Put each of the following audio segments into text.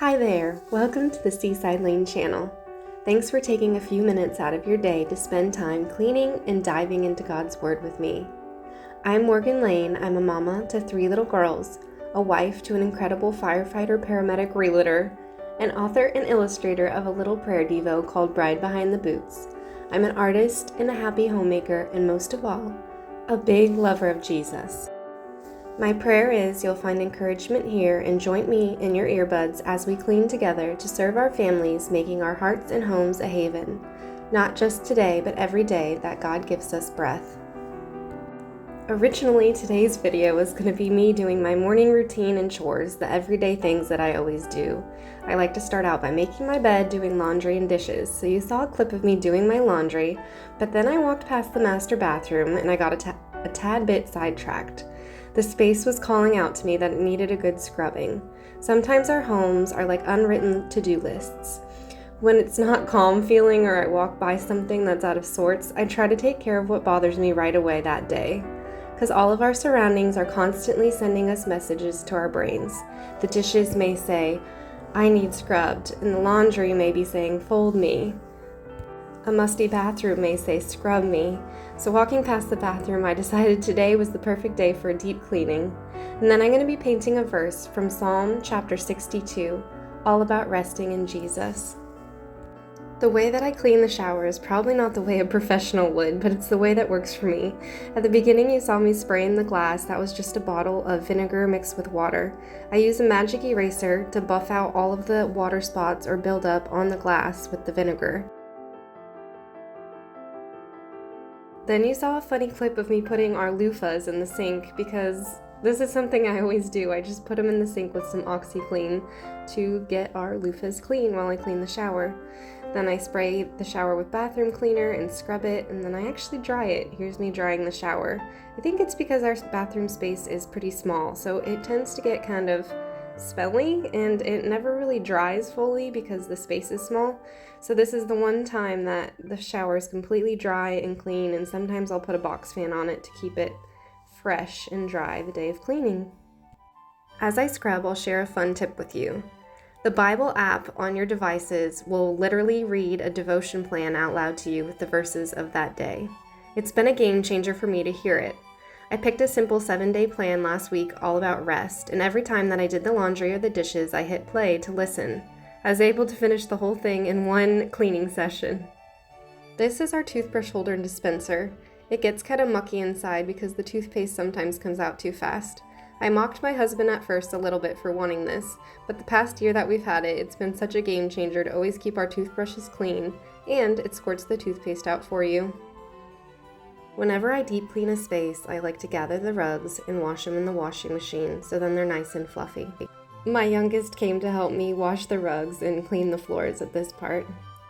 Hi there, welcome to the Seaside Lane channel. Thanks for taking a few minutes out of your day to spend time cleaning and diving into God's Word with me. I'm Morgan Lane. I'm a mama to 3 little girls, a wife to an incredible firefighter paramedic realtor, an author and illustrator of a little prayer devo called Bride Behind the Boots. I'm an artist and a happy homemaker, and most of all, a big lover of Jesus. My prayer is you'll find encouragement here and join me in your earbuds as we clean together to serve our families, making our hearts and homes a haven, not just today, but every day that God gives us breath. Originally, today's video was going to be me doing my morning routine and chores, the everyday things that I always do. I like to start out by making my bed, doing laundry and dishes, so you saw a clip of me doing my laundry, but then I walked past the master bathroom and I got a tad bit sidetracked. The space was calling out to me that it needed a good scrubbing. Sometimes our homes are like unwritten to-do lists. When it's not calm feeling or I walk by something that's out of sorts, I try to take care of what bothers me right away that day. Because all of our surroundings are constantly sending us messages to our brains. The dishes may say, "I need scrubbed," and the laundry may be saying, "Fold me." A musty bathroom may say, "Scrub me." So walking past the bathroom, I decided today was the perfect day for a deep cleaning. And then I'm going to be painting a verse from Psalm chapter 62, all about resting in Jesus. The way that I clean the shower is probably not the way a professional would, but it's the way that works for me. At the beginning, you saw me spraying the glass. That was just a bottle of vinegar mixed with water. I use a magic eraser to buff out all of the water spots or buildup on the glass with the vinegar. Then you saw a funny clip of me putting our loofahs in the sink because this is something I always do. I just put them in the sink with some OxyClean to get our loofahs clean while I clean the shower. Then I spray the shower with bathroom cleaner and scrub it, and then I actually dry it. Here's me drying the shower. I think it's because our bathroom space is pretty small, so it tends to get kind of smelly and it never really dries fully because the space is small. So this is the one time that the shower is completely dry and clean, and sometimes I'll put a box fan on it to keep it fresh and dry the day of cleaning. As I scrub, I'll share a fun tip with you. The Bible app on your devices will literally read a devotion plan out loud to you with the verses of that day. It's been a game changer for me to hear it. I picked a simple 7-day plan last week all about rest, and every time that I did the laundry or the dishes, I hit play to listen. I was able to finish the whole thing in one cleaning session. This is our toothbrush holder and dispenser. It gets kind of mucky inside because the toothpaste sometimes comes out too fast. I mocked my husband at first a little bit for wanting this, but the past year that we've had it, it's been such a game changer to always keep our toothbrushes clean, and it squirts the toothpaste out for you. Whenever I deep clean a space, I like to gather the rugs and wash them in the washing machine so then they're nice and fluffy. My youngest came to help me wash the rugs and clean the floors at this part.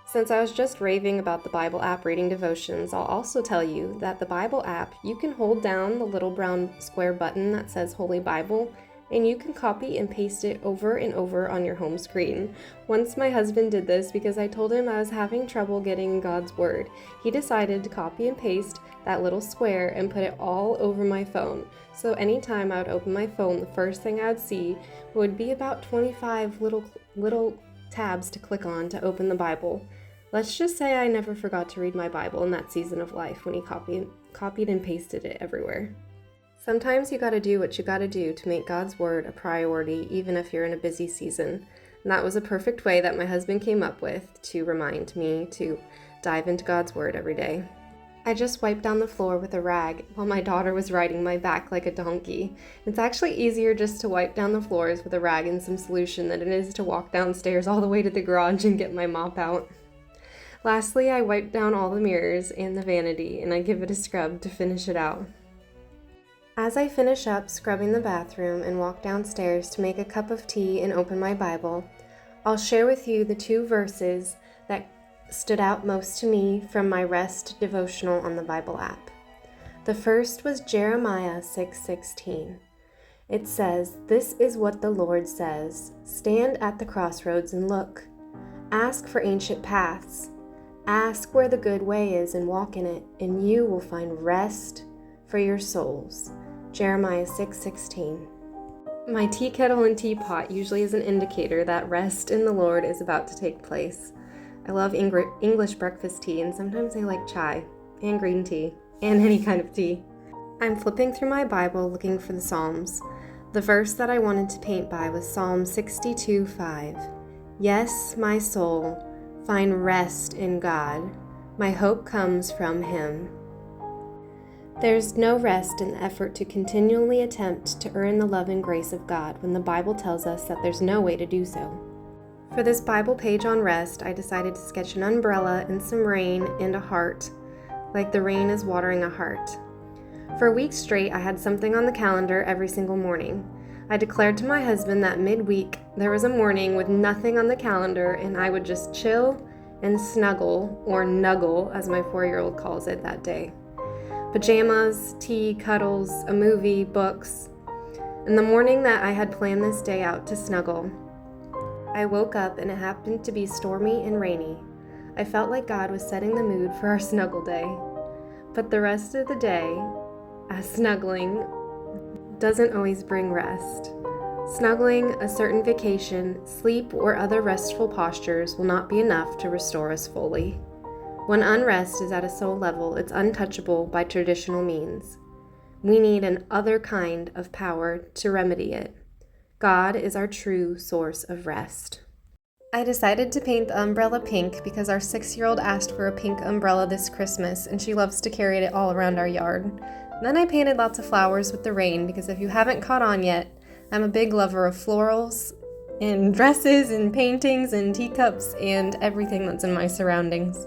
Since I was just raving about the Bible app reading devotions, I'll also tell you that the Bible app, you can hold down the little brown square button that says Holy Bible, and you can copy and paste it over and over on your home screen. Once my husband did this because I told him I was having trouble getting God's Word. He decided to copy and paste that little square and put it all over my phone. So anytime I would open my phone, the first thing I would see would be about 25 little tabs to click on to open the Bible. Let's just say I never forgot to read my Bible in that season of life when he copied and pasted it everywhere. Sometimes you gotta do what you gotta do to make God's Word a priority, even if you're in a busy season. And that was a perfect way that my husband came up with to remind me to dive into God's Word every day. I just wiped down the floor with a rag while my daughter was riding my back like a donkey. It's actually easier just to wipe down the floors with a rag and some solution than it is to walk downstairs all the way to the garage and get my mop out. Lastly, I wipe down all the mirrors and the vanity, and I give it a scrub to finish it out. As I finish up scrubbing the bathroom and walk downstairs to make a cup of tea and open my Bible, I'll share with you the 2 verses that stood out most to me from my rest devotional on the Bible app. The first was Jeremiah 6:16. It says, "This is what the Lord says, stand at the crossroads and look. Ask for ancient paths. Ask where the good way is and walk in it, and you will find rest for your souls." Jeremiah 6:16. My tea kettle and teapot usually is an indicator that rest in the Lord is about to take place. I love English breakfast tea, and sometimes I like chai, and green tea, and any kind of tea. I'm flipping through my Bible looking for the Psalms. The verse that I wanted to paint by was Psalm 62:5. Yes, my soul, find rest in God. My hope comes from Him. There's no rest in the effort to continually attempt to earn the love and grace of God when the Bible tells us that there's no way to do so. For this Bible page on rest, I decided to sketch an umbrella and some rain and a heart, like the rain is watering a heart. For a week straight, I had something on the calendar every single morning. I declared to my husband that midweek there was a morning with nothing on the calendar and I would just chill and snuggle, or nuggle as my 4-year-old calls it that day. Pajamas, tea, cuddles, a movie, books. And the morning that I had planned this day out to snuggle, I woke up and it happened to be stormy and rainy. I felt like God was setting the mood for our snuggle day. But the rest of the day, as snuggling doesn't always bring rest. Snuggling, a certain vacation, sleep, or other restful postures will not be enough to restore us fully. When unrest is at a soul level, it's untouchable by traditional means. We need an other kind of power to remedy it. God is our true source of rest. I decided to paint the umbrella pink because our 6-year-old asked for a pink umbrella this Christmas and she loves to carry it all around our yard. Then I painted lots of flowers with the rain because if you haven't caught on yet, I'm a big lover of florals and dresses and paintings and teacups and everything that's in my surroundings.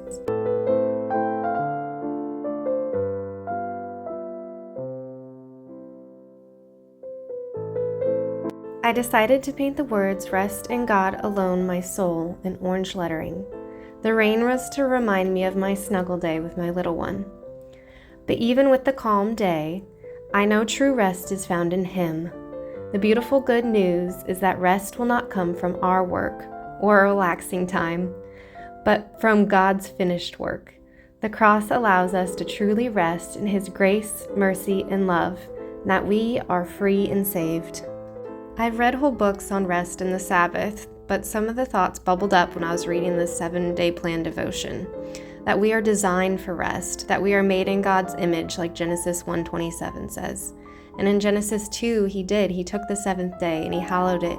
I decided to paint the words "Rest in God alone, my soul" in orange lettering. The rain was to remind me of my snuggle day with my little one. But even with the calm day, I know true rest is found in Him. The beautiful good news is that rest will not come from our work or a relaxing time, but from God's finished work. The cross allows us to truly rest in His grace, mercy, and love, and that we are free and saved. I've read whole books on rest and the Sabbath, but some of the thoughts bubbled up when I was reading the 7-day plan devotion. That we are designed for rest, that we are made in God's image, like Genesis 1:27 says. And in Genesis 2, He took the 7th day and He hallowed it,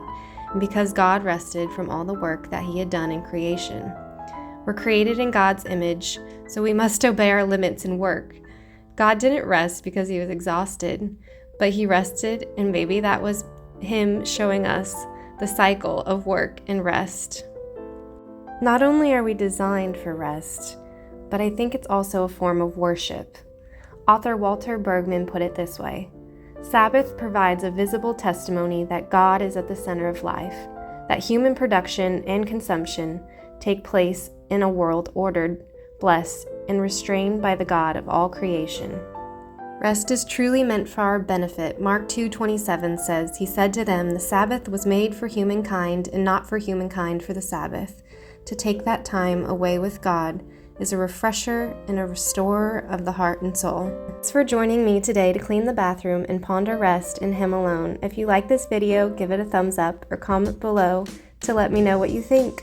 and because God rested from all the work that He had done in creation. We're created in God's image, so we must obey our limits and work. God didn't rest because He was exhausted, but He rested, and maybe that was Him showing us the cycle of work and rest. Not only are we designed for rest, but I think it's also a form of worship. Author Walter Bergman put it this way: Sabbath provides a visible testimony that God is at the center of life, that human production and consumption take place in a world ordered, blessed, and restrained by the God of all creation. Rest is truly meant for our benefit. Mark 2:27 says, He said to them, the Sabbath was made for humankind and not for humankind for the Sabbath. To take that time away with God is a refresher and a restorer of the heart and soul. Thanks for joining me today to clean the bathroom and ponder rest in Him alone. If you like this video, give it a thumbs up or comment below to let me know what you think.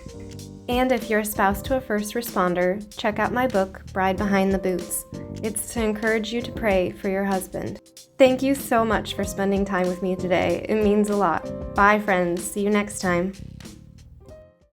And if you're a spouse to a first responder, check out my book, Bride Behind the Boots. It's to encourage you to pray for your husband. Thank you so much for spending time with me today. It means a lot. Bye, friends. See you next time.